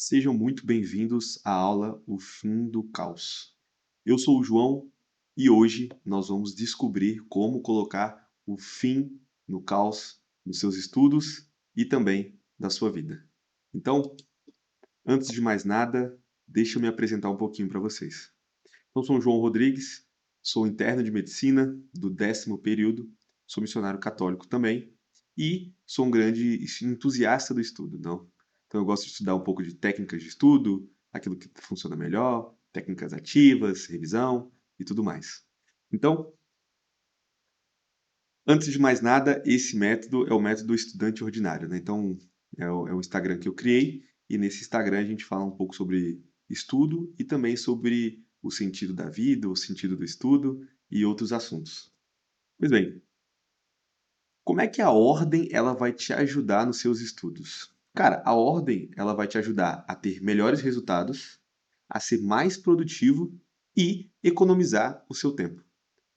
Sejam muito bem-vindos à aula O Fim do Caos. Eu sou o João e hoje nós vamos descobrir como colocar o fim no caos nos seus estudos e também da sua vida. Então, antes de mais nada, deixa eu me apresentar um pouquinho para vocês. Eu sou o João Rodrigues, sou interno de medicina do 10º período, sou missionário católico também e sou um grande entusiasta do estudo, não? Então eu gosto de estudar um pouco de técnicas de estudo, aquilo que funciona melhor, técnicas ativas, revisão e tudo mais. Então, antes de mais nada, esse método é o método estudante ordinário, né? Então, é o Instagram que eu criei e nesse Instagram a gente fala um pouco sobre estudo e também sobre o sentido da vida, o sentido do estudo e outros assuntos. Pois bem, como é que a ordem ela vai te ajudar nos seus estudos? Cara, a ordem ela vai te ajudar a ter melhores resultados, a ser mais produtivo e economizar o seu tempo.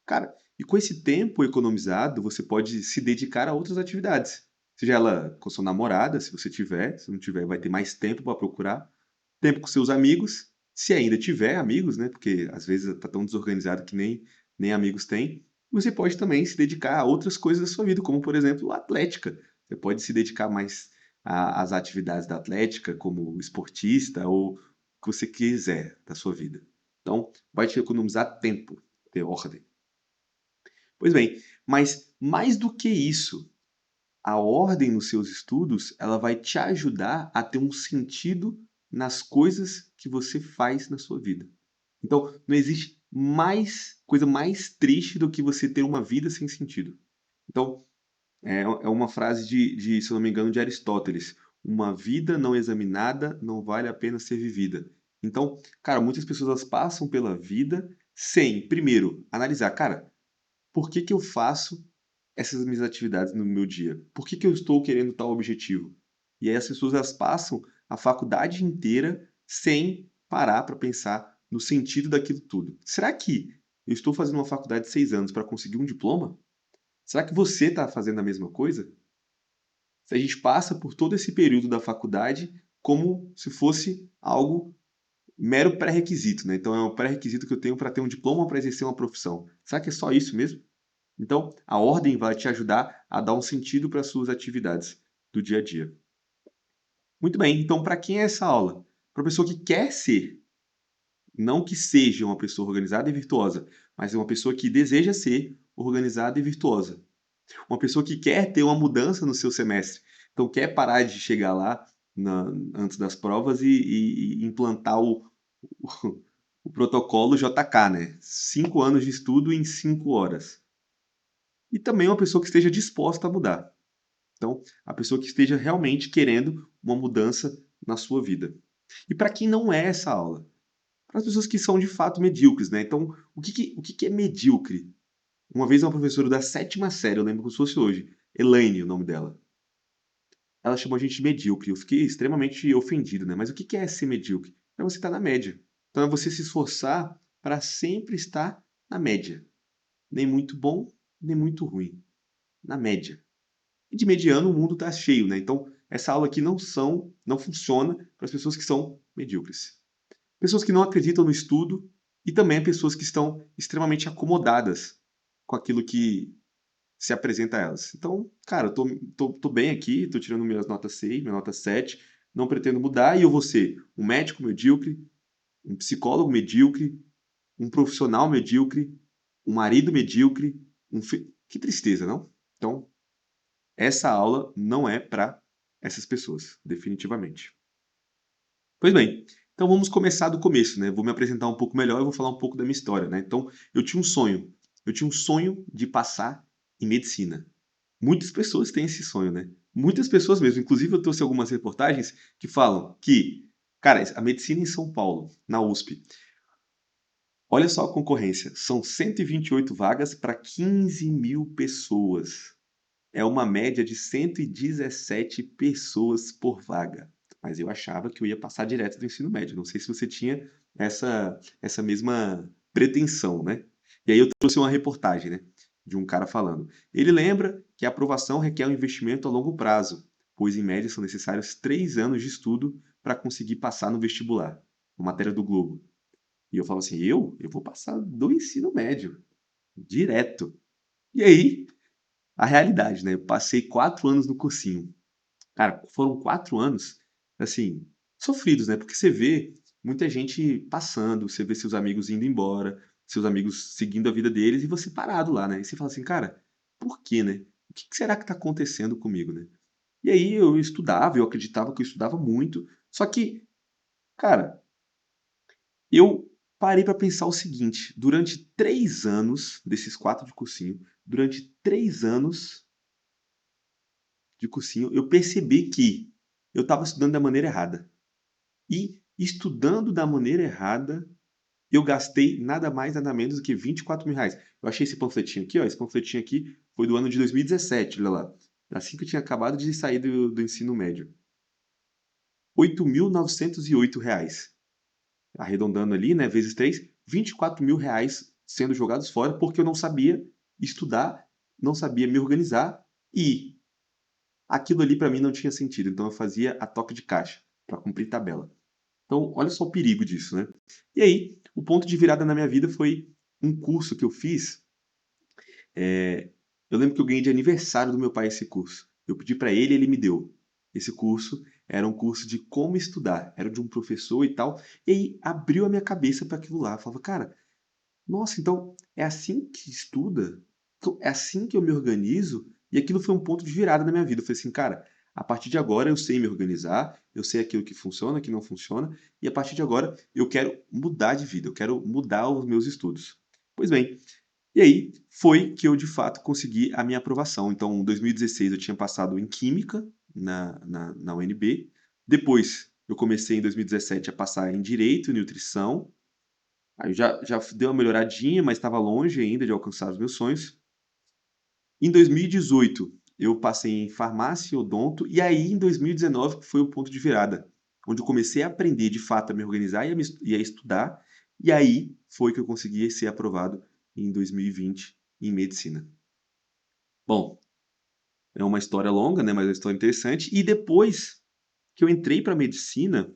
Cara, e com esse tempo economizado, você pode se dedicar a outras atividades. Seja ela com sua namorada, se você tiver, se não tiver, vai ter mais tempo para procurar. Tempo com seus amigos, se ainda tiver amigos, né? Porque às vezes está tão desorganizado que nem amigos tem. Você pode também se dedicar a outras coisas da sua vida, como por exemplo a atlética. Você pode se dedicar mais às atividades da atlética, como esportista ou o que você quiser da sua vida. Então, vai te economizar tempo, ter ordem. Pois bem, mas mais do que isso, a ordem nos seus estudos, ela vai te ajudar a ter um sentido nas coisas que você faz na sua vida. Então, não existe coisa mais triste do que você ter uma vida sem sentido. Então, é uma frase se eu não me engano, de Aristóteles. Uma vida não examinada não vale a pena ser vivida. Então, cara, muitas pessoas elas passam pela vida sem, primeiro, analisar, cara, por que que eu faço essas minhas atividades no meu dia? Por que que eu estou querendo tal objetivo? E aí as pessoas elas passam a faculdade inteira sem parar para pensar no sentido daquilo tudo. Será que eu estou fazendo uma faculdade de 6 anos para conseguir um diploma? Será que você está fazendo a mesma coisa? Se a gente passa por todo esse período da faculdade como se fosse algo mero pré-requisito, né? Então é um pré-requisito que eu tenho para ter um diploma para exercer uma profissão. Será que é só isso mesmo? Então, a ordem vai te ajudar a dar um sentido para as suas atividades do dia a dia. Muito bem, então para quem é essa aula? Para a pessoa que quer ser, não que seja uma pessoa organizada e virtuosa, mas é uma pessoa que deseja ser organizada e virtuosa. Uma pessoa que quer ter uma mudança no seu semestre. Então, quer parar de chegar lá antes das provas e implantar o, o protocolo JK, né? 5 anos de estudo em 5 horas. E também uma pessoa que esteja disposta a mudar. Então, a pessoa que esteja realmente querendo uma mudança na sua vida. E para quem não é essa aula? Para as pessoas que são de fato medíocres, né? Então, o que é medíocre? Uma vez uma professora da 7ª série, eu lembro como se fosse hoje, Elaine, o nome dela. Ela chamou a gente de medíocre. Eu fiquei extremamente ofendido, né? Mas o que é ser medíocre? É você estar na média. Então é você se esforçar para sempre estar na média. Nem muito bom, nem muito ruim. Na média. E de mediano o mundo está cheio, né? Então, essa aula aqui não funciona para as pessoas que são medíocres. Pessoas que não acreditam no estudo e também pessoas que estão extremamente acomodadas com aquilo que se apresenta a elas. Então, cara, eu tô bem aqui, tô tirando minhas notas 6, minha nota 7, não pretendo mudar e eu vou ser um médico medíocre, um psicólogo medíocre, um profissional medíocre, um marido medíocre, Que tristeza, não? Então, essa aula não é para essas pessoas, definitivamente. Pois bem, então vamos começar do começo, né? Vou me apresentar um pouco melhor e vou falar um pouco da minha história, né? Então, eu tinha um sonho. Eu tinha um sonho de passar em medicina. Muitas pessoas têm esse sonho, né? Muitas pessoas mesmo. Inclusive, eu trouxe algumas reportagens que falam que, cara, a medicina em São Paulo, na USP, olha só a concorrência. São 128 vagas para 15 mil pessoas. É uma média de 117 pessoas por vaga. Mas eu achava que eu ia passar direto do ensino médio. Não sei se você tinha essa mesma pretensão, né? E aí eu trouxe uma reportagem, né? De um cara falando. Ele lembra que a aprovação requer um investimento a longo prazo, pois em média são necessários 3 anos de estudo para conseguir passar no vestibular, uma matéria do Globo. E eu falava assim, eu vou passar do ensino médio, direto. E aí, a realidade, né? Eu passei 4 anos no cursinho. Cara, foram 4 anos, assim, sofridos, né? Porque você vê muita gente passando, você vê seus amigos indo embora, seus amigos seguindo a vida deles e você parado lá, né? E você fala assim, cara, por quê, né? O que será que tá acontecendo comigo, né? E aí eu estudava, eu acreditava que eu estudava muito, só que, cara, eu parei para pensar o seguinte: durante 3 anos, desses quatro de cursinho, durante 3 anos de cursinho, eu percebi que eu estava estudando da maneira errada. E estudando da maneira errada, eu gastei nada mais, nada menos do que R$ 24.000. Eu achei esse panfletinho aqui, ó. Esse panfletinho aqui foi do ano de 2017, olha lá. Assim que eu tinha acabado de sair do ensino médio. R$ 8.908. Arredondando ali, né, vezes 3, R$ 24.000 sendo jogados fora porque eu não sabia estudar, não sabia me organizar e aquilo ali para mim não tinha sentido. Então eu fazia a toque de caixa para cumprir tabela. Então, olha só o perigo disso, né? E aí, o ponto de virada na minha vida foi um curso que eu fiz. Eu lembro que eu ganhei de aniversário do meu pai esse curso. Eu pedi para ele, ele me deu. Esse curso era um curso de como estudar, era de um professor e tal. E aí abriu a minha cabeça para aquilo lá. Eu falava, cara, nossa, então é assim que estuda? Então, é assim que eu me organizo? E aquilo foi um ponto de virada na minha vida. Eu falei assim, cara, a partir de agora eu sei me organizar, eu sei aquilo que funciona, que não funciona, e a partir de agora eu quero mudar de vida, eu quero mudar os meus estudos. Pois bem, e aí foi que eu de fato consegui a minha aprovação. Então, em 2016 eu tinha passado em Química na UNB. Depois eu comecei em 2017 a passar em Direito e Nutrição. Aí já deu uma melhoradinha, mas estava longe ainda de alcançar os meus sonhos. Em 2018, eu passei em farmácia e odonto, e aí em 2019 que foi o ponto de virada, onde eu comecei a aprender de fato a me organizar e a estudar, e aí foi que eu consegui ser aprovado em 2020 em medicina. Bom, é uma história longa, né, mas é uma história interessante. E depois que eu entrei para medicina,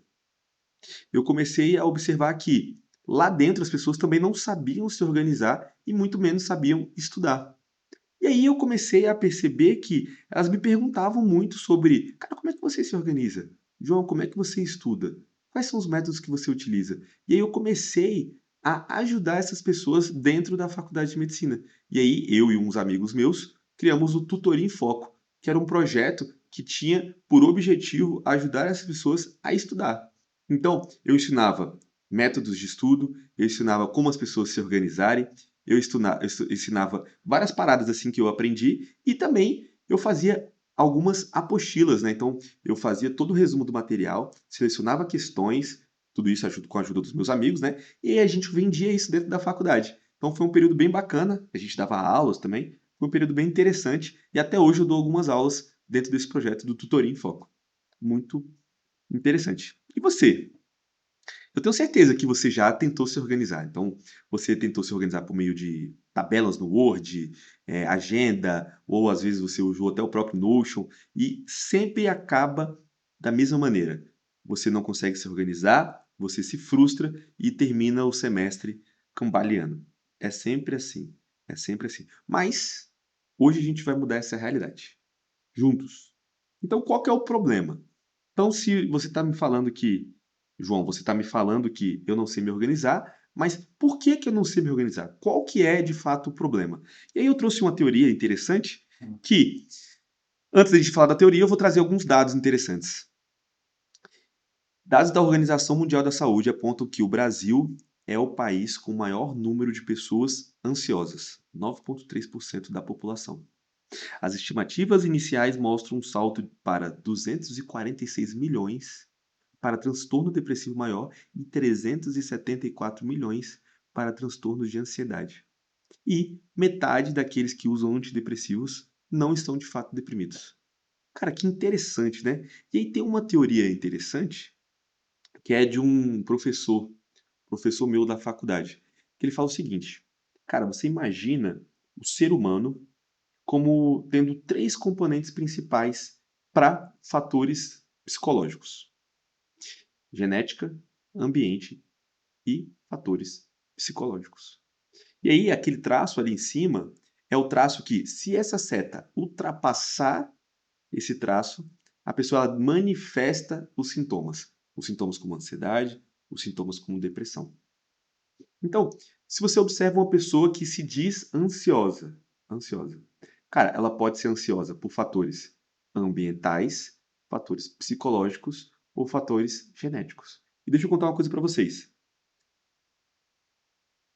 eu comecei a observar que lá dentro as pessoas também não sabiam se organizar e muito menos sabiam estudar. E aí eu comecei a perceber que elas me perguntavam muito sobre, cara, como é que você se organiza? João, como é que você estuda? Quais são os métodos que você utiliza? E aí eu comecei a ajudar essas pessoas dentro da faculdade de medicina. E aí eu e uns amigos meus criamos o Tutoria em Foco, que era um projeto que tinha por objetivo ajudar essas pessoas a estudar. Então, eu ensinava métodos de estudo, eu ensinava como as pessoas se organizarem, eu ensinava várias paradas assim que eu aprendi e também eu fazia algumas apostilas, né? Então eu fazia todo o resumo do material, selecionava questões, tudo isso com a ajuda dos meus amigos, né? E aí a gente vendia isso dentro da faculdade. Então foi um período bem bacana, a gente dava aulas também, foi um período bem interessante e até hoje eu dou algumas aulas dentro desse projeto do Tutoria em Foco. Muito interessante. E você? Eu tenho certeza que você já tentou se organizar. Então, você tentou se organizar por meio de tabelas no Word, agenda, ou às vezes você usou até o próprio Notion, e sempre acaba da mesma maneira. Você não consegue se organizar, você se frustra e termina o semestre cambaleando. É sempre assim. É sempre assim. Mas hoje a gente vai mudar essa realidade. Juntos. Então, qual que é o problema? Então, se você está me falando que, João, você está me falando que eu não sei me organizar, mas por que que eu não sei me organizar? Qual que é de fato o problema? E aí eu trouxe uma teoria interessante que, antes de falar da teoria, eu vou trazer alguns dados interessantes. Dados da Organização Mundial da Saúde apontam que o Brasil é o país com o maior número de pessoas ansiosas, 9,3% da população. As estimativas iniciais mostram um salto para 246 milhões para transtorno depressivo maior e 374 milhões para transtornos de ansiedade. E metade daqueles que usam antidepressivos não estão de fato deprimidos. Cara, que interessante, né? E aí tem uma teoria interessante que é de um professor meu da faculdade, que ele fala o seguinte: cara, você imagina o ser humano como tendo três componentes principais para fatores psicológicos. genética, ambiente e fatores psicológicos. E aí, aquele traço ali em cima é o traço que, se essa seta ultrapassar esse traço, a pessoa ela manifesta os sintomas. Os sintomas como ansiedade, os sintomas como depressão. Então, se você observa uma pessoa que se diz ansiosa, cara, ela pode ser ansiosa por fatores ambientais, fatores psicológicos ou fatores genéticos. E deixa eu contar uma coisa para vocês.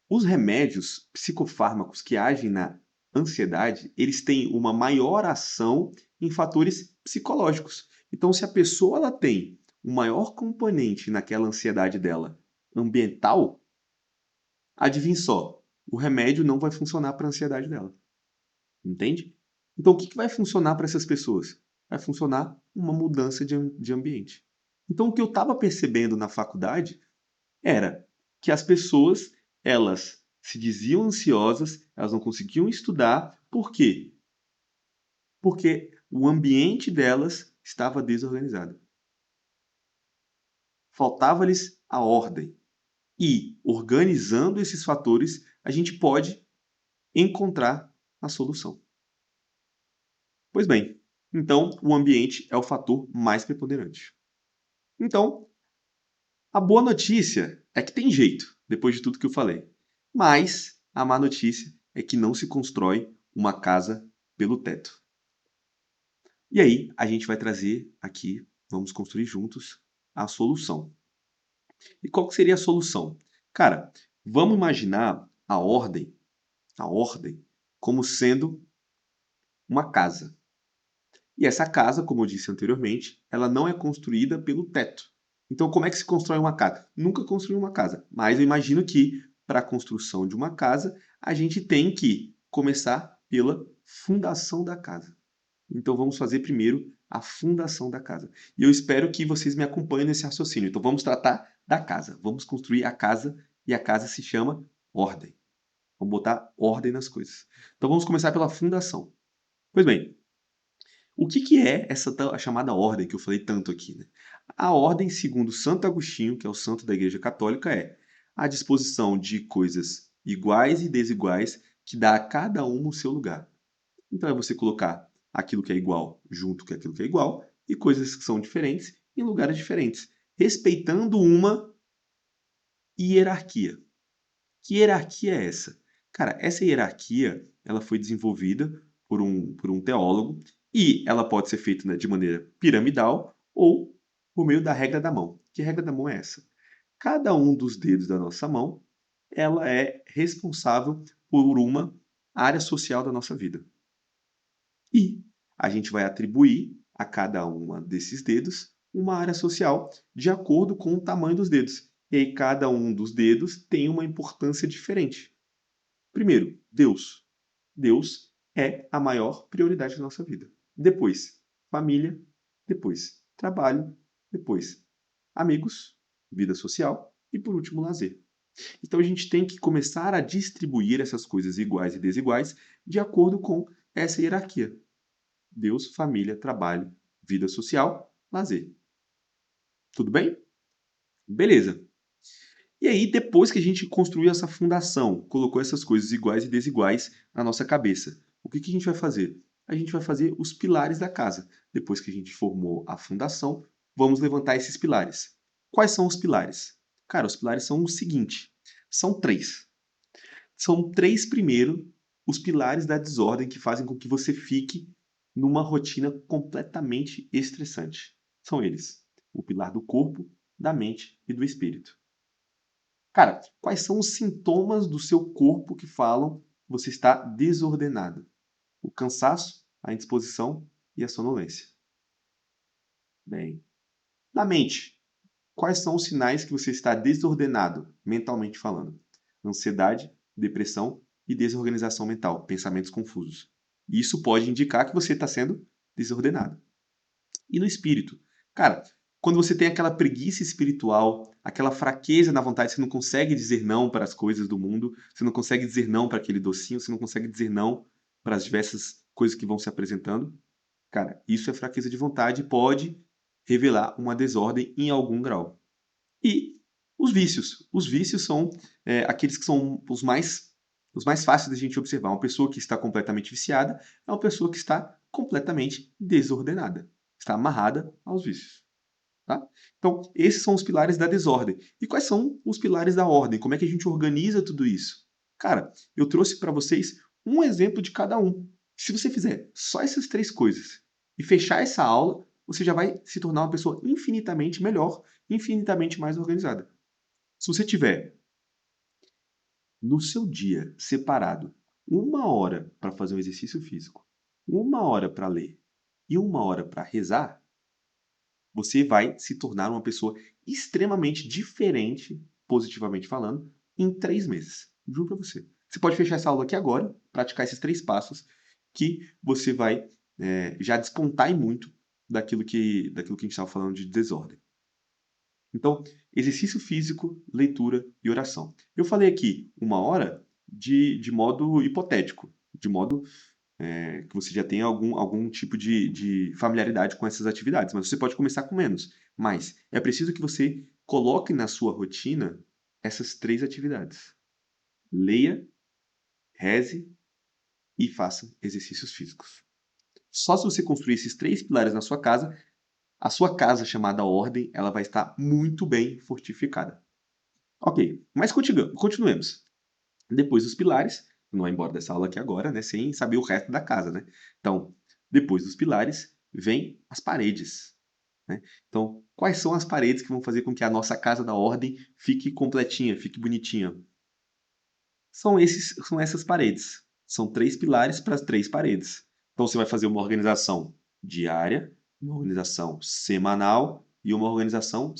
Os remédios psicofármacos que agem na ansiedade, eles têm uma maior ação em fatores psicológicos. Então, se a pessoa ela tem um maior componente naquela ansiedade dela ambiental, adivinhe só, o remédio não vai funcionar para a ansiedade dela. Entende? Então, o que vai funcionar para essas pessoas? Vai funcionar uma mudança de ambiente. Então, o que eu estava percebendo na faculdade era que as pessoas, elas se diziam ansiosas, elas não conseguiam estudar. Por quê? Porque o ambiente delas estava desorganizado. Faltava-lhes a ordem. E, organizando esses fatores, a gente pode encontrar a solução. Pois bem, então o ambiente é o fator mais preponderante. Então, a boa notícia é que tem jeito, depois de tudo que eu falei. Mas a má notícia é que não se constrói uma casa pelo teto. E aí, a gente vai trazer aqui, vamos construir juntos, a solução. E qual que seria a solução? Cara, vamos imaginar a ordem, como sendo uma casa. E essa casa, como eu disse anteriormente, ela não é construída pelo teto. Então, como é que se constrói uma casa? Nunca construí uma casa, mas eu imagino que para a construção de uma casa, a gente tem que começar pela fundação da casa. Então, vamos fazer primeiro a fundação da casa. E eu espero que vocês me acompanhem nesse raciocínio. Então, vamos tratar da casa. Vamos construir a casa e a casa se chama ordem. Vamos botar ordem nas coisas. Então, vamos começar pela fundação. Pois bem, o que é essa a chamada ordem que eu falei tanto aqui, né? A ordem, segundo Santo Agostinho, que é o santo da Igreja Católica, é a disposição de coisas iguais e desiguais que dá a cada uma o seu lugar. Então é você colocar aquilo que é igual junto com aquilo que é igual e coisas que são diferentes em lugares diferentes, respeitando uma hierarquia. Que hierarquia é essa? Cara, essa hierarquia ela foi desenvolvida por um teólogo e ela pode ser feita, né, de maneira piramidal ou por meio da regra da mão. Que regra da mão é essa? Cada um dos dedos da nossa mão ela é responsável por uma área social da nossa vida. E a gente vai atribuir a cada uma desses dedos uma área social de acordo com o tamanho dos dedos. E aí cada um dos dedos tem uma importância diferente. Primeiro, Deus. Deus é a maior prioridade da nossa vida. Depois, família. Depois, trabalho. Depois, amigos, vida social. E por último, lazer. Então a gente tem que começar a distribuir essas coisas iguais e desiguais de acordo com essa hierarquia. Deus, família, trabalho, vida social, lazer. Tudo bem? Beleza. E aí, depois que a gente construiu essa fundação, colocou essas coisas iguais e desiguais na nossa cabeça, o que que a gente vai fazer? A gente vai fazer os pilares da casa. Depois que a gente formou a fundação, vamos levantar esses pilares. Quais são os pilares? Cara, os pilares são o seguinte: são três. São três, primeiro, os pilares da desordem que fazem com que você fique numa rotina completamente estressante. São eles: o pilar do corpo, da mente e do espírito. Cara, quais são os sintomas do seu corpo que falam que você está desordenado? O cansaço, a indisposição e a sonolência. Bem, na mente, quais são os sinais que você está desordenado, mentalmente falando? Ansiedade, depressão e desorganização mental, pensamentos confusos. Isso pode indicar que você está sendo desordenado. E no espírito? Cara, quando você tem aquela preguiça espiritual, aquela fraqueza na vontade, você não consegue dizer não para as coisas do mundo, você não consegue dizer não para aquele docinho, você não consegue dizer não para as diversas coisas que vão se apresentando. Cara, isso é fraqueza de vontade e pode revelar uma desordem em algum grau. E os vícios. Os vícios são aqueles que são os mais fáceis da gente observar. Uma pessoa que está completamente viciada é uma pessoa que está completamente desordenada, está amarrada aos vícios. Tá? Então, esses são os pilares da desordem. E quais são os pilares da ordem? Como é que a gente organiza tudo isso? Cara, eu trouxe para vocês um exemplo de cada um. Se você fizer só essas três coisas e fechar essa aula, você já vai se tornar uma pessoa infinitamente melhor, infinitamente mais organizada. Se você tiver no seu dia separado 1 hora para fazer um exercício físico, 1 hora para ler e 1 hora para rezar, você vai se tornar uma pessoa extremamente diferente, positivamente falando, em 3 meses. Juro pra você. Você pode fechar essa aula aqui agora, praticar esses 3 passos, que você vai já despontar em muito daquilo que a gente estava falando de desordem. Então, exercício físico, leitura e oração. Eu falei aqui 1 hora de modo hipotético, de modo que você já tem algum tipo de familiaridade com essas atividades, mas você pode começar com menos. Mas é preciso que você coloque na sua rotina essas 3 atividades. Leia, reze e faça exercícios físicos. Só se você construir esses 3 pilares na sua casa, a sua casa chamada ordem, ela vai estar muito bem fortificada. Ok, mas continuemos. Depois dos pilares, não vai embora dessa aula aqui agora, né, sem saber o resto da casa, né? Então, depois dos pilares, vem as paredes, né? Então, quais são as paredes que vão fazer com que a nossa casa da ordem fique completinha, fique bonitinha? São essas paredes. São 3 pilares para as 3 paredes. Então, você vai fazer uma organização diária, uma organização semanal e uma organização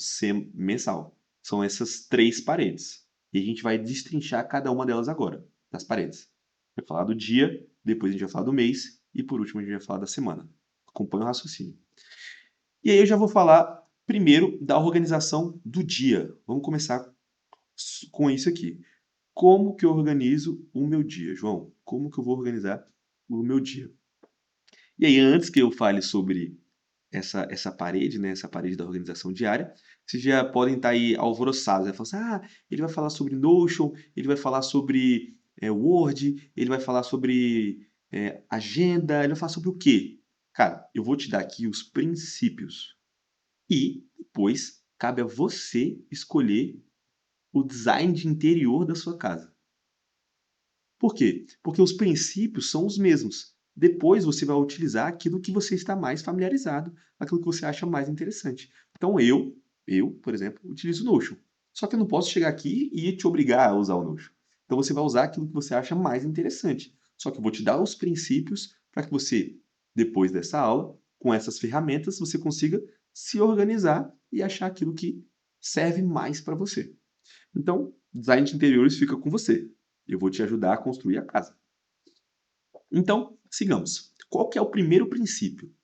mensal. São essas 3 paredes. E a gente vai destrinchar cada uma delas agora, das paredes. Vai falar do dia, depois a gente vai falar do mês e por último a gente vai falar da semana. Acompanha o raciocínio. E aí eu já vou falar primeiro da organização do dia. Vamos começar com isso aqui. Como que eu organizo o meu dia, João? Como que eu vou organizar o meu dia? E aí, antes que eu fale sobre essa parede, né, essa parede da organização diária, vocês já podem estar aí alvoroçados, né? Falando assim, ele vai falar sobre Notion, ele vai falar sobre Word, ele vai falar sobre agenda, ele vai falar sobre o quê? Cara, eu vou te dar aqui os princípios. E depois cabe a você escolher o design de interior da sua casa. Por quê? Porque os princípios são os mesmos. Depois você vai utilizar aquilo que você está mais familiarizado, aquilo que você acha mais interessante. Então por exemplo, utilizo o Notion. Só que eu não posso chegar aqui e te obrigar a usar o Notion. Então você vai usar aquilo que você acha mais interessante. Só que eu vou te dar os princípios para que você, depois dessa aula, com essas ferramentas, você consiga se organizar e achar aquilo que serve mais para você. Então, design de interiores fica com você. Eu vou te ajudar a construir a casa. Então, sigamos. Qual que é o primeiro princípio?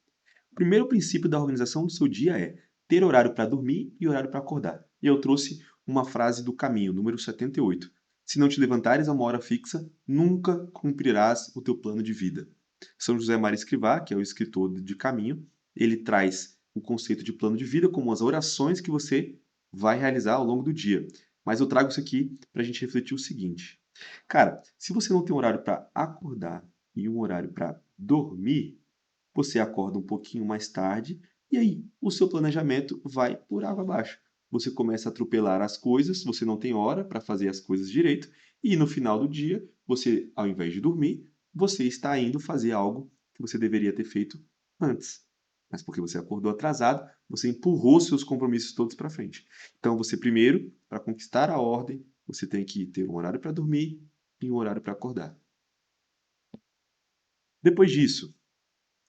O primeiro princípio da organização do seu dia é ter horário para dormir e horário para acordar. E eu trouxe uma frase do Caminho, número 78. Se não te levantares a uma hora fixa, nunca cumprirás o teu plano de vida. São José Maria Escrivá, que é o escritor de Caminho, ele traz o conceito de plano de vida como as orações que você vai realizar ao longo do dia. Mas eu trago isso aqui para a gente refletir o seguinte. Cara, se você não tem um horário para acordar e um horário para dormir, você acorda um pouquinho mais tarde e aí o seu planejamento vai por água abaixo. Você começa a atropelar as coisas, você não tem hora para fazer as coisas direito e no final do dia, você, ao invés de dormir, você está indo fazer algo que você deveria ter feito antes. Mas porque você acordou atrasado, você empurrou seus compromissos todos para frente. Então, você primeiro, para conquistar a ordem, você tem que ter um horário para dormir e um horário para acordar. Depois disso,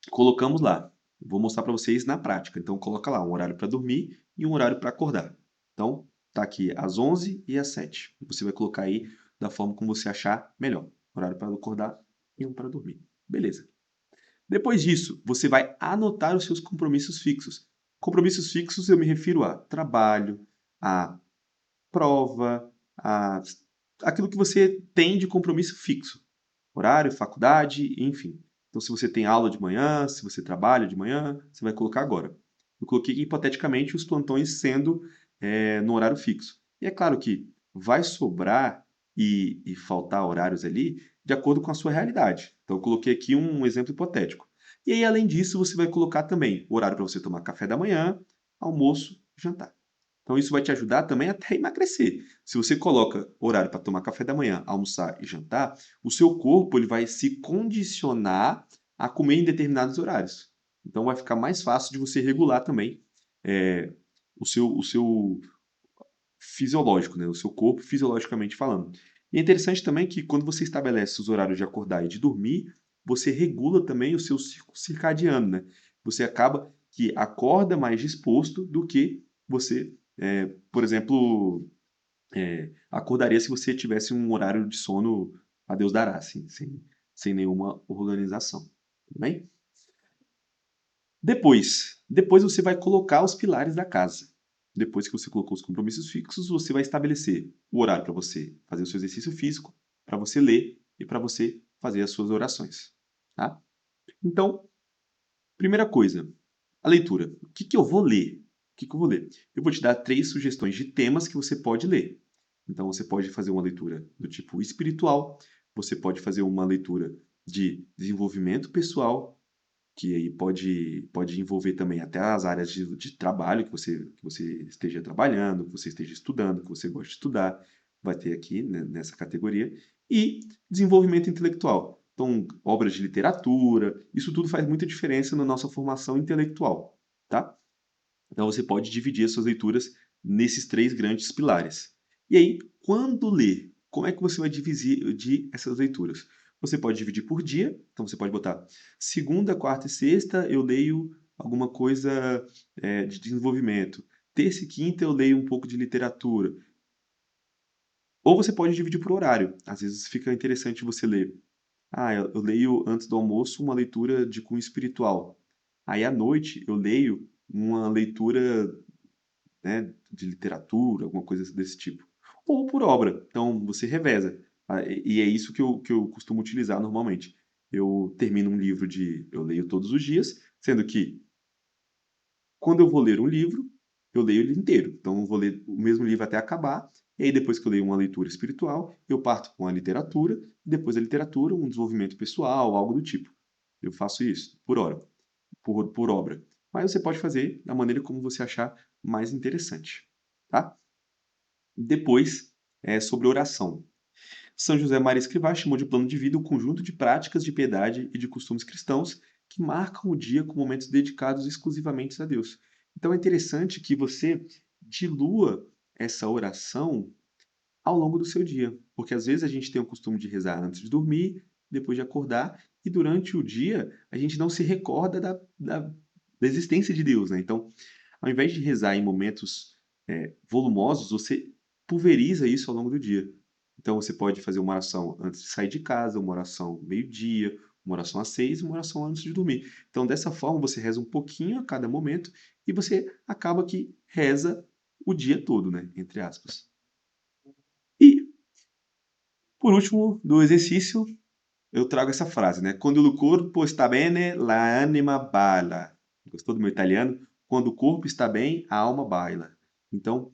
colocamos lá. Vou mostrar para vocês na prática. Então, coloca lá um horário para dormir e um horário para acordar. Então, tá aqui às 11 e às 7. Você vai colocar aí da forma como você achar melhor. Horário para acordar e um para dormir. Beleza. Depois disso, você vai anotar os seus compromissos fixos. Compromissos fixos eu me refiro a trabalho, a prova, a aquilo que você tem de compromisso fixo. Horário, faculdade, enfim. Então, se você tem aula de manhã, se você trabalha de manhã, você vai colocar agora. Eu coloquei hipoteticamente os plantões sendo no horário fixo. E é claro que vai sobrar e faltar horários ali de acordo com a sua realidade. Então, eu coloquei aqui um exemplo hipotético. E aí, além disso, você vai colocar também o horário para você tomar café da manhã, almoço, jantar. Então, isso vai te ajudar também até a emagrecer. Se você coloca horário para tomar café da manhã, almoçar e jantar, o seu corpo ele vai se condicionar a comer em determinados horários. Então, vai ficar mais fácil de você regular também é, o seu fisiológico, né? O seu corpo fisiologicamente falando. E é interessante também que quando você estabelece os horários de acordar e de dormir, você regula também o seu ciclo circadiano, né? Você acaba que acorda mais disposto do que você, por exemplo, acordaria se você tivesse um horário de sono a Deus dará, assim, sem nenhuma organização. Tudo bem? Depois você vai colocar os pilares da casa. Depois que você colocou os compromissos fixos, você vai estabelecer o horário para você fazer o seu exercício físico, para você ler e para você fazer as suas orações, tá? Então, primeira coisa, a leitura. O que que eu vou ler? O que que eu vou ler? Eu vou te dar 3 sugestões de temas que você pode ler. Então, você pode fazer uma leitura do tipo espiritual, você pode fazer uma leitura de desenvolvimento pessoal, que aí pode envolver também até as áreas de trabalho que você esteja trabalhando, que você esteja estudando, que você gosta de estudar, vai ter aqui, né, nessa categoria, e desenvolvimento intelectual. Então, obras de literatura, isso tudo faz muita diferença na nossa formação intelectual, tá? Então, você pode dividir as suas leituras nesses 3 grandes pilares. E aí, quando ler, como é que você vai dividir essas leituras? Você pode dividir por dia, então você pode botar segunda, quarta e sexta eu leio alguma coisa de desenvolvimento. Terça e quinta eu leio um pouco de literatura. Ou você pode dividir por horário. Às vezes fica interessante você ler. Ah, eu leio antes do almoço uma leitura de cunho espiritual. Aí à noite eu leio uma leitura, né, de literatura, alguma coisa desse tipo. Ou por obra. Então você reveza. E é isso que eu costumo utilizar normalmente. Eu termino um livro eu leio todos os dias, sendo que quando eu vou ler um livro, eu leio ele inteiro. Então eu vou ler o mesmo livro até acabar. E aí depois que eu leio uma leitura espiritual, eu parto com a literatura, depois da literatura, um desenvolvimento pessoal, algo do tipo. Eu faço isso por hora, por obra. Mas você pode fazer da maneira como você achar mais interessante, tá? Depois, sobre oração. São José Maria Escrivá chamou de plano de vida o conjunto de práticas de piedade e de costumes cristãos que marcam o dia com momentos dedicados exclusivamente a Deus. Então é interessante que você dilua essa oração ao longo do seu dia, porque às vezes a gente tem o costume de rezar antes de dormir, depois de acordar, e durante o dia a gente não se recorda da existência de Deus, né? Então, ao invés de rezar em momentos volumosos, você pulveriza isso ao longo do dia. Então, você pode fazer uma oração antes de sair de casa, uma oração meio-dia, uma oração às 6, uma oração antes de dormir. Então, dessa forma, você reza um pouquinho a cada momento e você acaba que reza o dia todo, né? Entre aspas. E, por último, do exercício, eu trago essa frase, né? Quando o corpo está bene, la anima bala. Gostou do meu italiano? Quando o corpo está bem, a alma baila. Então,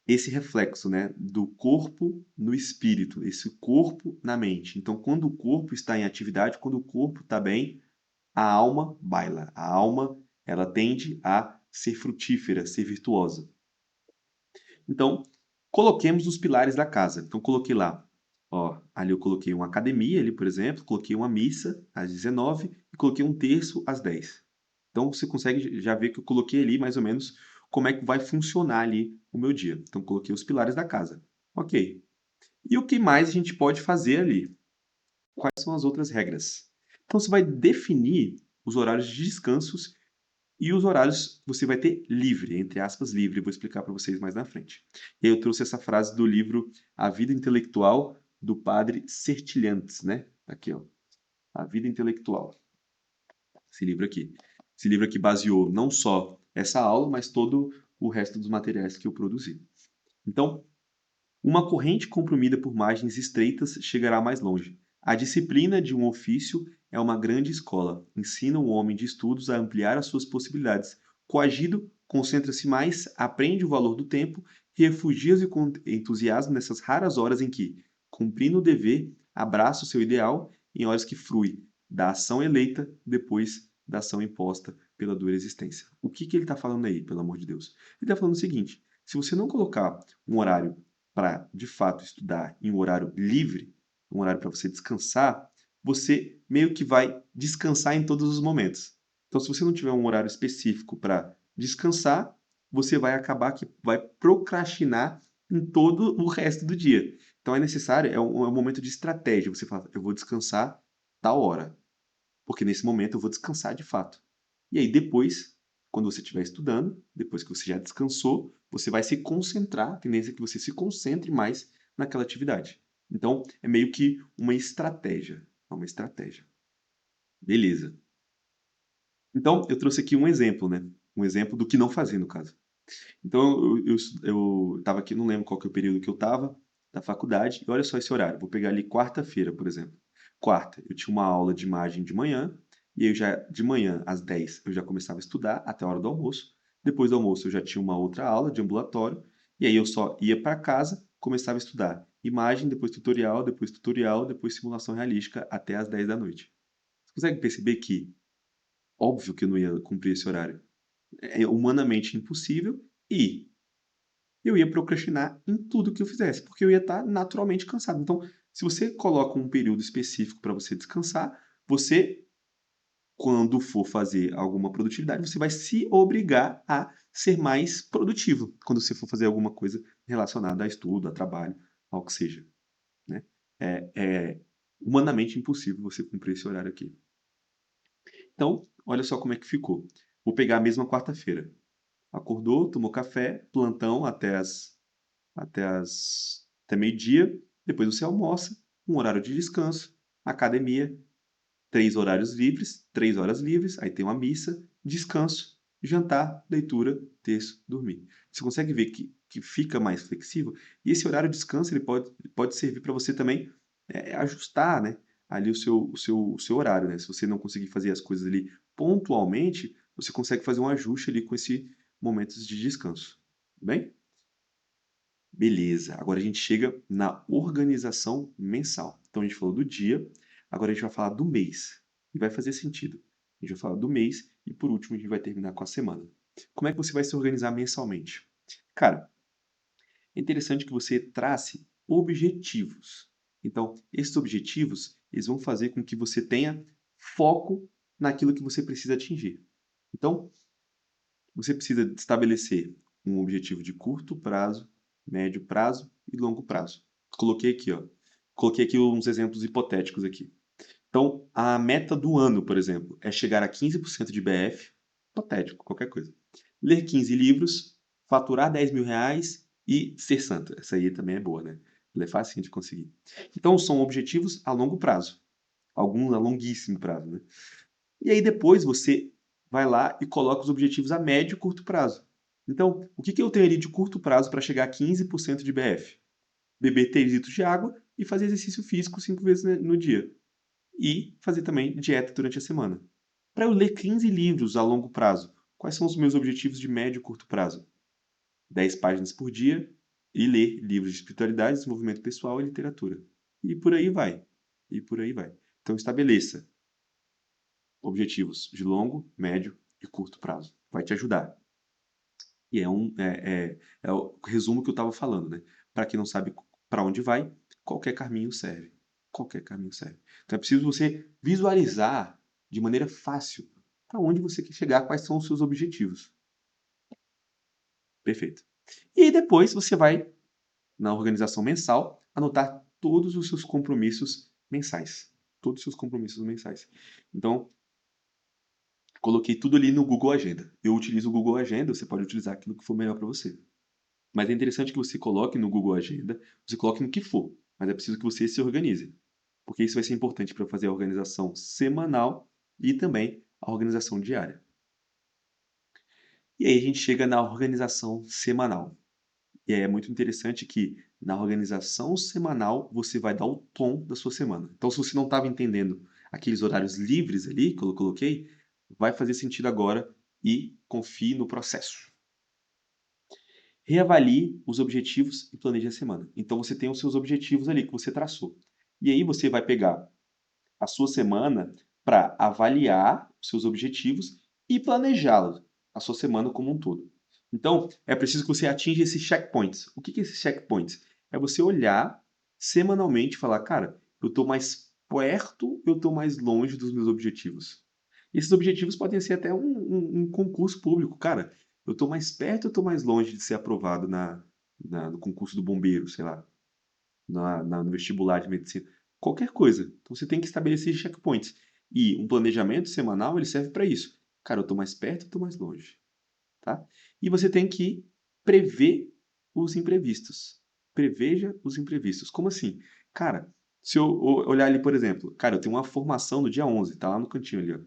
esse reflexo, né, do corpo no espírito, esse corpo na mente. Então, quando o corpo está em atividade, quando o corpo está bem, a alma baila. A alma, ela tende a ser frutífera, ser virtuosa. Então, coloquemos os pilares da casa. Então, coloquei lá, ó, ali eu coloquei uma academia, ali, por exemplo, coloquei uma missa às 19 e coloquei um terço às 10. Então, você consegue já ver que eu coloquei ali mais ou menos como é que vai funcionar ali o meu dia. Então, coloquei os pilares da casa. Ok. E o que mais a gente pode fazer ali? Quais são as outras regras? Então, você vai definir os horários de descansos e os horários você vai ter livre, entre aspas, livre. Eu vou explicar para vocês mais na frente. E aí eu trouxe essa frase do livro A Vida Intelectual, do padre Sertilhantes, né? Aqui, ó. A Vida Intelectual. Esse livro aqui. Esse livro aqui baseou não só essa aula, mas todo o resto dos materiais que eu produzi. Então, uma corrente comprimida por margens estreitas chegará mais longe. A disciplina de um ofício é uma grande escola. Ensina o homem de estudos a ampliar as suas possibilidades, coagido concentra-se mais, aprende o valor do tempo, refugia-se com entusiasmo nessas raras horas em que, cumprindo o dever, abraça o seu ideal, em horas que frui da ação eleita depois da ação imposta pela dura existência. O que que ele está falando aí, pelo amor de Deus? Ele está falando o seguinte: se você não colocar um horário para, de fato, estudar em um horário livre, um horário para você descansar, você meio que vai descansar em todos os momentos. Então, se você não tiver um horário específico para descansar, você vai acabar que vai procrastinar em todo o resto do dia. Então, é necessário, é um momento de estratégia. Você fala, eu vou descansar tal hora, porque nesse momento eu vou descansar de fato. E aí depois, quando você estiver estudando, depois que você já descansou, você vai se concentrar, a tendência é que você se concentre mais naquela atividade. Então, é meio que uma estratégia. É uma estratégia. Beleza. Então, eu trouxe aqui um exemplo, né? Um exemplo do que não fazer, no caso. Então, eu estava aqui, não lembro qual que é o período que eu estava, da faculdade, e olha só esse horário. Vou pegar ali quarta-feira, por exemplo. Quarta, eu tinha uma aula de imagem de manhã, e aí eu já, de manhã, às 10 eu já começava a estudar até a hora do almoço. Depois do almoço, eu já tinha uma outra aula de ambulatório, e aí eu só ia para casa, começava a estudar imagem, depois tutorial, depois simulação realística, até às 10 da noite. Você consegue perceber que, óbvio que eu não ia cumprir esse horário? É humanamente impossível e eu ia procrastinar em tudo que eu fizesse, porque eu ia estar naturalmente cansado. Então, se você coloca um período específico para você descansar, você, quando for fazer alguma produtividade, você vai se obrigar a ser mais produtivo quando você for fazer alguma coisa relacionada a estudo, a trabalho, ao que seja, né? É humanamente impossível você cumprir esse horário aqui. Então, olha só como é que ficou. Vou pegar a mesma quarta-feira. Acordou, tomou café, plantão até meio-dia. Depois você almoça, um horário de descanso, academia, 3 horas livres, aí tem uma missa, descanso, jantar, leitura, texto, dormir. Você consegue ver que fica mais flexível? E esse horário de descanso ele pode servir para você também ajustar, né, ali o seu horário. Né? Se você não conseguir fazer as coisas ali pontualmente, você consegue fazer um ajuste ali com esse momentos de descanso. Tudo bem? Beleza, agora a gente chega na organização mensal. Então a gente falou do dia, agora a gente vai falar do mês. E vai fazer sentido. A gente vai falar do mês e por último a gente vai terminar com a semana. Como é que você vai se organizar mensalmente? Cara, é interessante que você trace objetivos. Então, esses objetivos, eles vão fazer com que você tenha foco naquilo que você precisa atingir. Então, você precisa estabelecer um objetivo de curto prazo, médio prazo e longo prazo. Coloquei aqui, ó. Coloquei aqui uns exemplos hipotéticos aqui. Então, a meta do ano, por exemplo, é chegar a 15% de BF, hipotético, qualquer coisa. Ler 15 livros, faturar 10 mil reais e ser santo. Essa aí também é boa, né? Ela é fácil de conseguir. Então, são objetivos a longo prazo. Alguns a longuíssimo prazo, né? E aí depois você vai lá e coloca os objetivos a médio e curto prazo. Então, o que que eu tenho ali de curto prazo para chegar a 15% de BF? Beber 3 litros de água e fazer exercício físico 5 vezes no dia. E fazer também dieta durante a semana. Para eu ler 15 livros a longo prazo, quais são os meus objetivos de médio e curto prazo? 10 páginas por dia e ler livros de espiritualidade, desenvolvimento pessoal e literatura. E por aí vai. E por aí vai. Então estabeleça objetivos de longo, médio e curto prazo. Vai te ajudar. E é o resumo que eu estava falando, né? Para quem não sabe para onde vai, qualquer caminho serve. Qualquer caminho serve. Então é preciso você visualizar de maneira fácil para onde você quer chegar, quais são os seus objetivos. Perfeito. E aí depois você vai, na organização mensal, anotar todos os seus compromissos mensais. Todos os seus compromissos mensais. Então, coloquei tudo ali no Google Agenda. Eu utilizo o Google Agenda, você pode utilizar aquilo que for melhor para você. Mas é interessante que você coloque no Google Agenda, você coloque no que for, mas é preciso que você se organize, porque isso vai ser importante para fazer a organização semanal e também a organização diária. E aí a gente chega na organização semanal. E aí é muito interessante que na organização semanal você vai dar o tom da sua semana. Então, se você não estava entendendo aqueles horários livres ali que eu coloquei, vai fazer sentido agora e confie no processo. reavalie os objetivos e planeje a semana. Então você tem os seus objetivos ali que você traçou. E aí você vai pegar a sua semana para avaliar os seus objetivos e planejá-los, a sua semana como um todo. Então, é preciso que você atinja esses checkpoints. O que que é esses checkpoints? É você olhar semanalmente e falar, cara, eu estou mais perto, eu estou mais longe dos meus objetivos. Esses objetivos podem ser até um concurso público. Cara, eu estou mais perto, eu estou mais longe de ser aprovado no concurso do bombeiro, sei lá, no vestibular de medicina. Qualquer coisa. Então você tem que estabelecer checkpoints. E um planejamento semanal, ele serve para isso. Cara, eu estou mais perto, eu estou mais longe. Tá? E você tem que prever os imprevistos. Preveja os imprevistos. Como assim? Cara, se eu olhar ali, por exemplo, cara, eu tenho uma formação no dia 11, tá lá no cantinho ali, ó.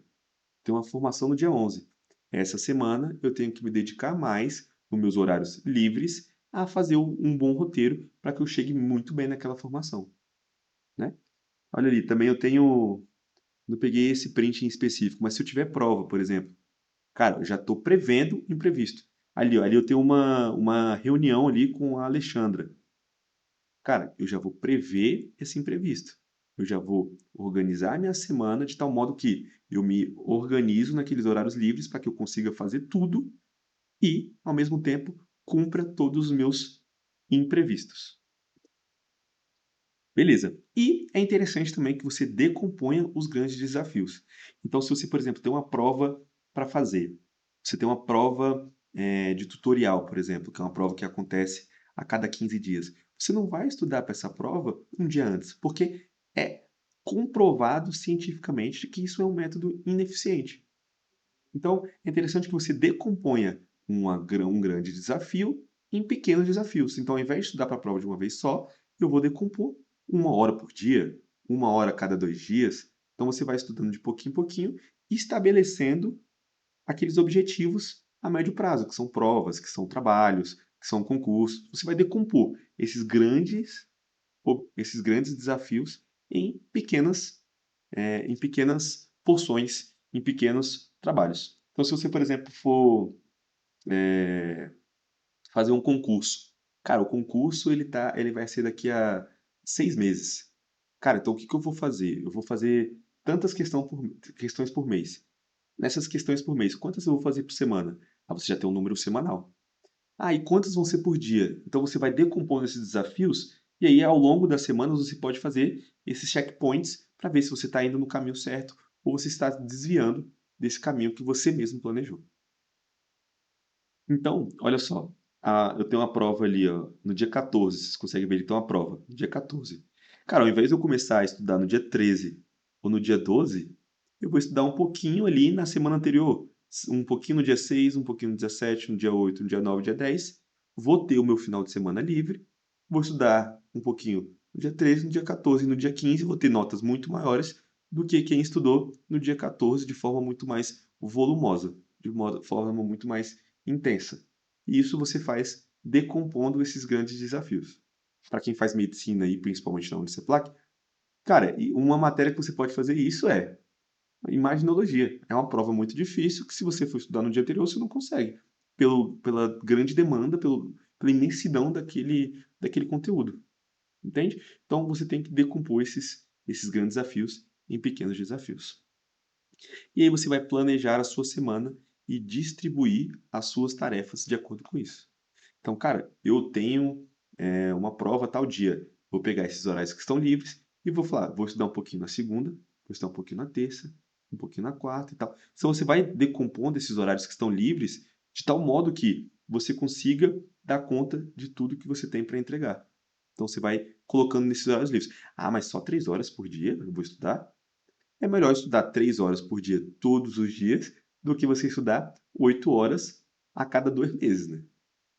Tenho uma formação no dia 11. Essa semana eu tenho que me dedicar mais, nos meus horários livres, a fazer um bom roteiro para que eu chegue muito bem naquela formação, né? Olha ali, também eu tenho, não peguei esse print em específico, mas se eu tiver prova, por exemplo, cara, eu já estou prevendo imprevisto. Ali, ó, ali eu tenho uma reunião ali com a Alexandra. Cara, eu já vou prever esse imprevisto. Eu já vou organizar a minha semana de tal modo que eu me organizo naqueles horários livres para que eu consiga fazer tudo e, ao mesmo tempo, cumpra todos os meus imprevistos. Beleza. E é interessante também que você decomponha os grandes desafios. Então, se você, por exemplo, tem uma prova para fazer, você tem uma prova de tutorial, por exemplo, que é uma prova que acontece a cada 15 dias. Você não vai estudar para essa prova um dia antes, porque é comprovado cientificamente que isso é um método ineficiente. Então, é interessante que você decomponha um grande desafio em pequenos desafios. Então, ao invés de estudar para a prova de uma vez só, eu vou decompor 1 hora por dia, 1 hora a cada 2 dias. Então, você vai estudando de pouquinho em pouquinho e estabelecendo aqueles objetivos a médio prazo, que são provas, que são trabalhos, que são concursos. Você vai decompor esses grandes desafios em pequenas porções, em pequenos trabalhos. Então, se você, por exemplo, for fazer um concurso, cara, o concurso ele vai ser daqui a 6 meses. Cara, então o que que eu vou fazer? Eu vou fazer questões por mês. Nessas questões por mês, quantas eu vou fazer por semana? Ah, você já tem um número semanal. Ah, e quantas vão ser por dia? Então você vai decompondo esses desafios e aí ao longo das semanas você pode fazer esses checkpoints para ver se você está indo no caminho certo ou você está desviando desse caminho que você mesmo planejou. Então, olha só, eu tenho uma prova ali, ó, no dia 14, vocês conseguem ver que tem uma prova, no dia 14. Cara, ao invés de eu começar a estudar no dia 13 ou no dia 12, eu vou estudar um pouquinho ali na semana anterior. Um pouquinho no dia 6, um pouquinho no dia 7, no dia 8, no dia 9, no dia 10. Vou ter o meu final de semana livre. Vou estudar um pouquinho no dia 13, no dia 14 e no dia 15. Vou ter notas muito maiores do que quem estudou no dia 14 de forma muito mais volumosa, forma muito mais intensa. E isso você faz decompondo esses grandes desafios. Para quem faz medicina e principalmente na Uniceplac, cara, e uma matéria que você pode fazer isso é imaginologia. É uma prova muito difícil que se você for estudar no dia anterior, você não consegue. Pela grande demanda, pela imensidão daquele conteúdo. Entende? Então você tem que decompor esses grandes desafios em pequenos desafios. E aí você vai planejar a sua semana e distribuir as suas tarefas de acordo com isso. Então, cara, eu tenho uma prova tal dia. Vou pegar esses horários que estão livres e vou falar, vou estudar um pouquinho na segunda, vou estudar um pouquinho na terça, um pouquinho na quarta e tal. Então, você vai decompondo esses horários que estão livres de tal modo que você consiga dar conta de tudo que você tem para entregar. Então, você vai colocando nesses horários livres. Ah, mas só 3 horas por dia eu vou estudar? É melhor estudar 3 horas por dia todos os dias do que você estudar 8 horas a cada 2 meses, né?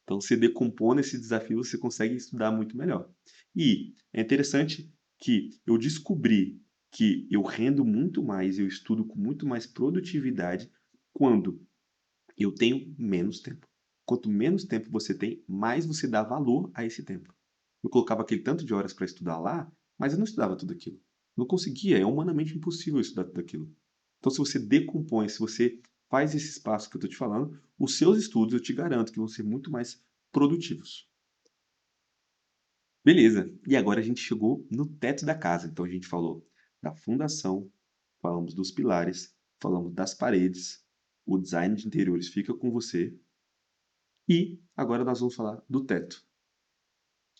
Então, você decompondo esse desafio, você consegue estudar muito melhor. E é interessante que eu descobri que eu rendo muito mais, eu estudo com muito mais produtividade quando eu tenho menos tempo. Quanto menos tempo você tem, mais você dá valor a esse tempo. Eu colocava aquele tanto de horas para estudar lá, mas eu não estudava tudo aquilo. Não conseguia, é humanamente impossível estudar tudo aquilo. Então, se você decompõe, se você faz esse espaço que eu estou te falando, os seus estudos, eu te garanto que vão ser muito mais produtivos. Beleza. E agora a gente chegou no teto da casa. Então a gente falou da fundação, falamos dos pilares, falamos das paredes, o design de interiores fica com você. E agora nós vamos falar do teto.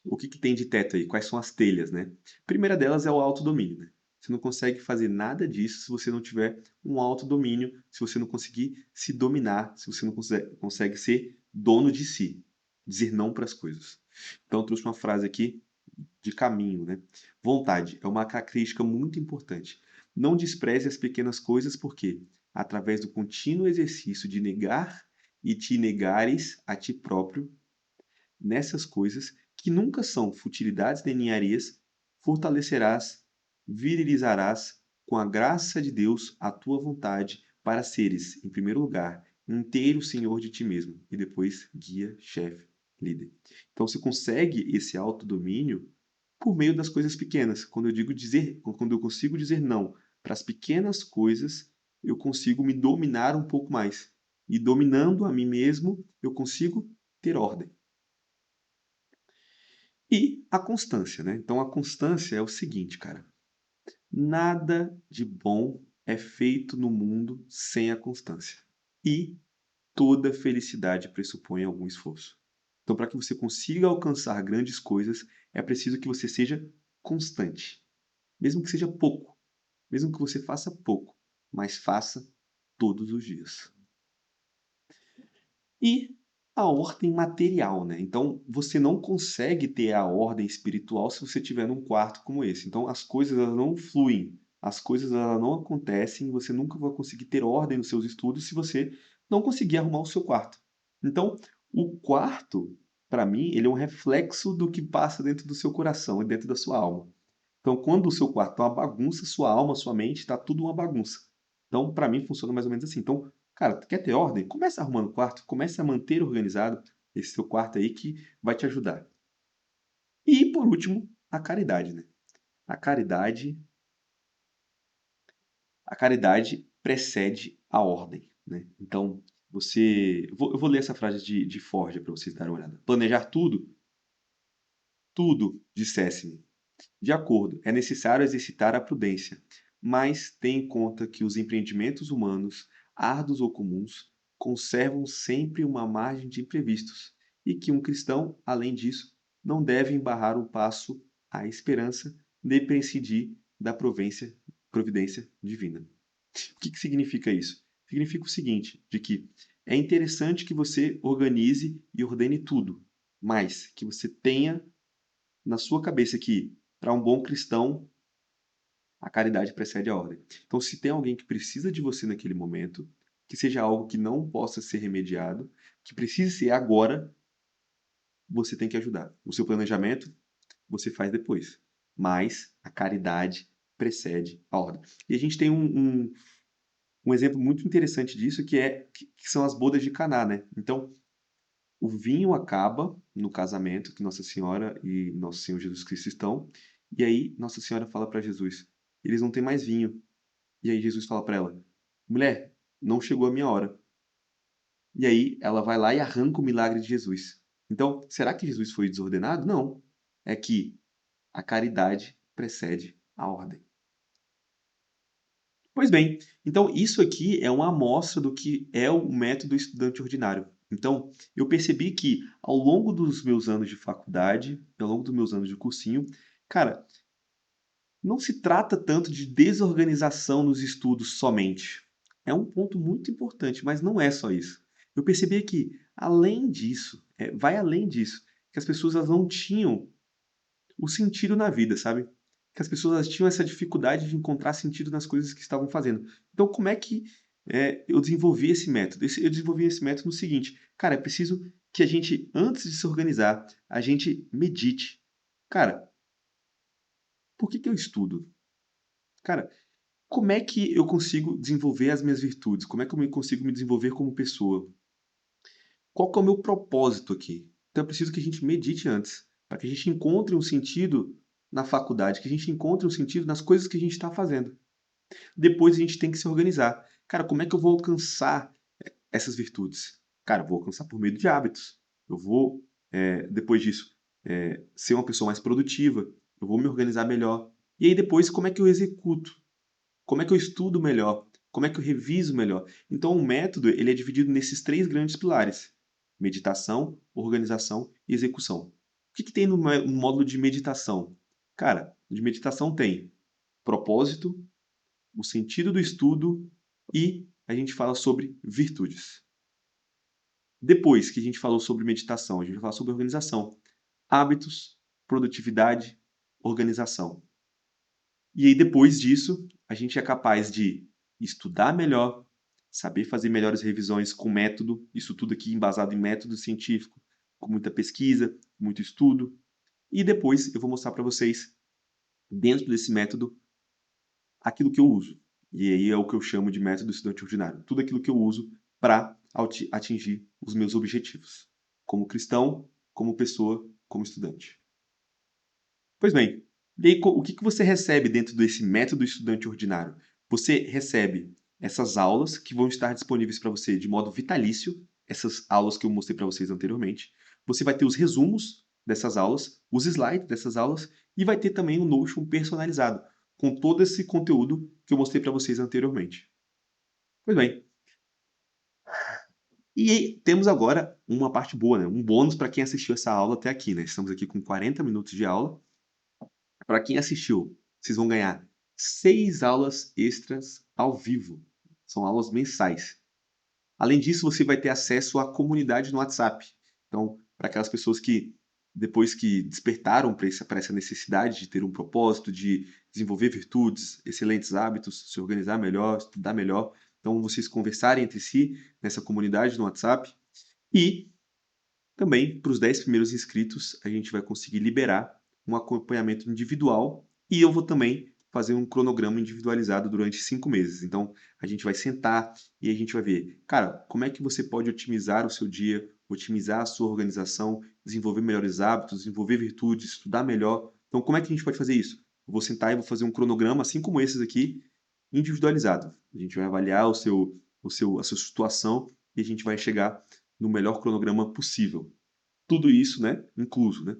O que tem de teto aí? Quais são as telhas, né? A primeira delas é o autodomínio, né? Você não consegue fazer nada disso se você não tiver um autodomínio, se você não conseguir se dominar, se você não consegue ser dono de si, dizer não para as coisas. Então, eu trouxe uma frase aqui de caminho, né? Vontade é uma característica muito importante. Não despreze as pequenas coisas, porque, através do contínuo exercício de negar e te negares a ti próprio, nessas coisas, que nunca são futilidades nem ninharias, fortalecerás, virilizarás com a graça de Deus a tua vontade para seres, em primeiro lugar, inteiro senhor de ti mesmo e depois guia, chefe, líder. Então você consegue esse autodomínio por meio das coisas pequenas. Quando eu consigo dizer não para as pequenas coisas, eu consigo me dominar um pouco mais. E dominando a mim mesmo, eu consigo ter ordem. E a constância, né? Então a constância é o seguinte, cara. Nada de bom é feito no mundo sem a constância. E toda felicidade pressupõe algum esforço. Então, para que você consiga alcançar grandes coisas, é preciso que você seja constante. Mesmo que seja pouco, mesmo que você faça pouco, mas faça todos os dias. E a ordem material, né? Então, você não consegue ter a ordem espiritual se você estiver num quarto como esse. Então, as coisas elas não fluem, as coisas elas não acontecem, você nunca vai conseguir ter ordem nos seus estudos se você não conseguir arrumar o seu quarto. Então, o quarto, para mim, ele é um reflexo do que passa dentro do seu coração e dentro da sua alma. Então, quando o seu quarto está uma bagunça, sua alma, sua mente, está tudo uma bagunça. Então, para mim, funciona mais ou menos assim. Então, cara, tu quer ter ordem? Começa arrumando o quarto, começa a manter organizado esse seu quarto aí que vai te ajudar. E, por último, a caridade, né? A caridade, a caridade precede a ordem, né? Então, eu vou ler essa frase de Forja para vocês darem uma olhada. Planejar tudo, dissesse-me. De acordo, é necessário exercitar a prudência, mas tenha em conta que os empreendimentos humanos, árduos ou comuns, conservam sempre uma margem de imprevistos, e que um cristão, além disso, não deve embarrar o passo à esperança de prescindir da providência divina. O que significa isso? Significa o seguinte, de que é interessante que você organize e ordene tudo, mas que você tenha na sua cabeça que, para um bom cristão, a caridade precede a ordem. Então, se tem alguém que precisa de você naquele momento, que seja algo que não possa ser remediado, que precise ser agora, você tem que ajudar. O seu planejamento, você faz depois. Mas a caridade precede a ordem. E a gente tem um exemplo muito interessante disso, que são as bodas de Caná, né? Então, o vinho acaba no casamento que Nossa Senhora e Nosso Senhor Jesus Cristo estão, e aí Nossa Senhora fala para Jesus: eles não têm mais vinho. E aí Jesus fala para ela: mulher, não chegou a minha hora. E aí ela vai lá e arranca o milagre de Jesus. Então, será que Jesus foi desordenado? Não. É que a caridade precede a ordem. Pois bem, então isso aqui é uma amostra do que é o método estudante ordinário. Então, eu percebi que ao longo dos meus anos de faculdade, ao longo dos meus anos de cursinho, cara, não se trata tanto de desorganização nos estudos somente. É um ponto muito importante, mas não é só isso. Eu percebi que, além disso, vai além disso, que as pessoas elas não tinham o sentido na vida, sabe? Que as pessoas elas tinham essa dificuldade de encontrar sentido nas coisas que estavam fazendo. Então, como é que eu desenvolvi esse método? Eu desenvolvi esse método no seguinte, cara, é preciso que a gente, antes de se organizar, a gente medite. Cara, por que eu estudo? Cara, como é que eu consigo desenvolver as minhas virtudes? Como é que consigo me desenvolver como pessoa? Qual que é o meu propósito aqui? Então é preciso que a gente medite antes, para que a gente encontre um sentido na faculdade, que a gente encontre um sentido nas coisas que a gente está fazendo. Depois a gente tem que se organizar. Cara, como é que eu vou alcançar essas virtudes? Cara, eu vou alcançar por meio de hábitos. Eu vou Depois disso, ser uma pessoa mais produtiva, eu vou me organizar melhor. E aí depois, como é que eu executo? Como é que eu estudo melhor? Como é que eu reviso melhor? Então, o método ele é dividido nesses três grandes pilares: meditação, organização e execução. O que tem no módulo de meditação? Cara, de meditação tem propósito, o sentido do estudo e a gente fala sobre virtudes. Depois que a gente falou sobre meditação, a gente vai falar sobre organização, hábitos, produtividade, organização. E aí, depois disso, a gente é capaz de estudar melhor, saber fazer melhores revisões com método, isso tudo aqui embasado em método científico, com muita pesquisa, muito estudo. E depois eu vou mostrar para vocês, dentro desse método, aquilo que eu uso. E aí é o que eu chamo de método estudante ordinário. Tudo aquilo que eu uso para atingir os meus objetivos, como cristão, como pessoa, como estudante. Pois bem, e aí, o que você recebe dentro desse método estudante ordinário? Você recebe essas aulas que vão estar disponíveis para você de modo vitalício, essas aulas que eu mostrei para vocês anteriormente. Você vai ter os resumos dessas aulas, os slides dessas aulas e vai ter também um Notion personalizado com todo esse conteúdo que eu mostrei para vocês anteriormente. Pois bem, e aí, temos agora uma parte boa, né? Um bônus para quem assistiu essa aula até aqui, né? Estamos aqui com 40 minutos de aula. Para quem assistiu, vocês vão ganhar 6 aulas extras ao vivo. São aulas mensais. Além disso, você vai ter acesso à comunidade no WhatsApp. Então, para aquelas pessoas que, depois que despertaram para essa necessidade de ter um propósito, de desenvolver virtudes, excelentes hábitos, se organizar melhor, estudar melhor, então vocês conversarem entre si nessa comunidade no WhatsApp. E também, para os 10 primeiros inscritos, a gente vai conseguir liberar um acompanhamento individual e eu vou também fazer um cronograma individualizado durante 5 meses. Então, a gente vai sentar e a gente vai ver, cara, como é que você pode otimizar o seu dia, otimizar a sua organização, desenvolver melhores hábitos, desenvolver virtudes, estudar melhor. Então, como é que a gente pode fazer isso? Eu vou sentar e vou fazer um cronograma, assim como esses aqui, individualizado. A gente vai avaliar a sua situação e a gente vai chegar no melhor cronograma possível. Tudo isso, né, incluso, né?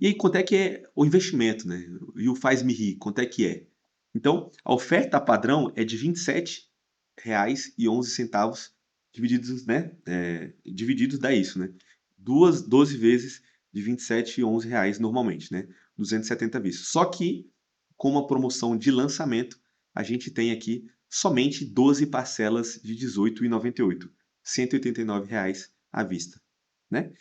E aí, quanto é que é o investimento, né? E o faz-me rir, quanto é que é? Então, a oferta padrão é de R$ 27,11 divididos, né? Divididos dá isso, né? 12 vezes de R$ 27,11 normalmente, né? 270 vistos. Só que, com uma promoção de lançamento, a gente tem aqui somente 12 parcelas de R$ 18,98, R$ 189 à vista, né?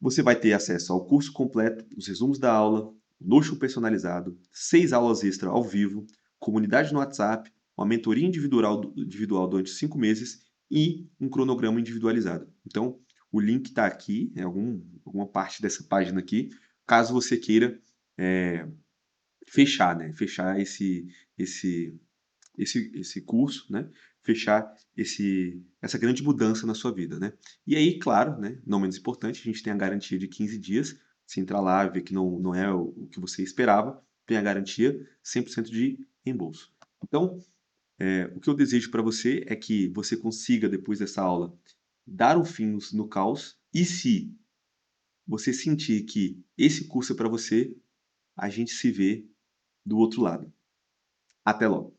Você vai ter acesso ao curso completo, os resumos da aula, Notion personalizado, 6 aulas extra ao vivo, comunidade no WhatsApp, uma mentoria individual durante 5 meses e um cronograma individualizado. Então, o link está aqui, em alguma parte dessa página aqui, caso você queira fechar, né? Fechar esse curso, né? Fechar essa grande mudança na sua vida, né? E aí, claro, né? Não menos importante, a gente tem a garantia de 15 dias. Se entrar lá e ver que não é o que você esperava, tem a garantia 100% de reembolso. Então, o que eu desejo para você é que você consiga, depois dessa aula, dar um fim no caos. E se você sentir que esse curso é para você, a gente se vê do outro lado. Até logo!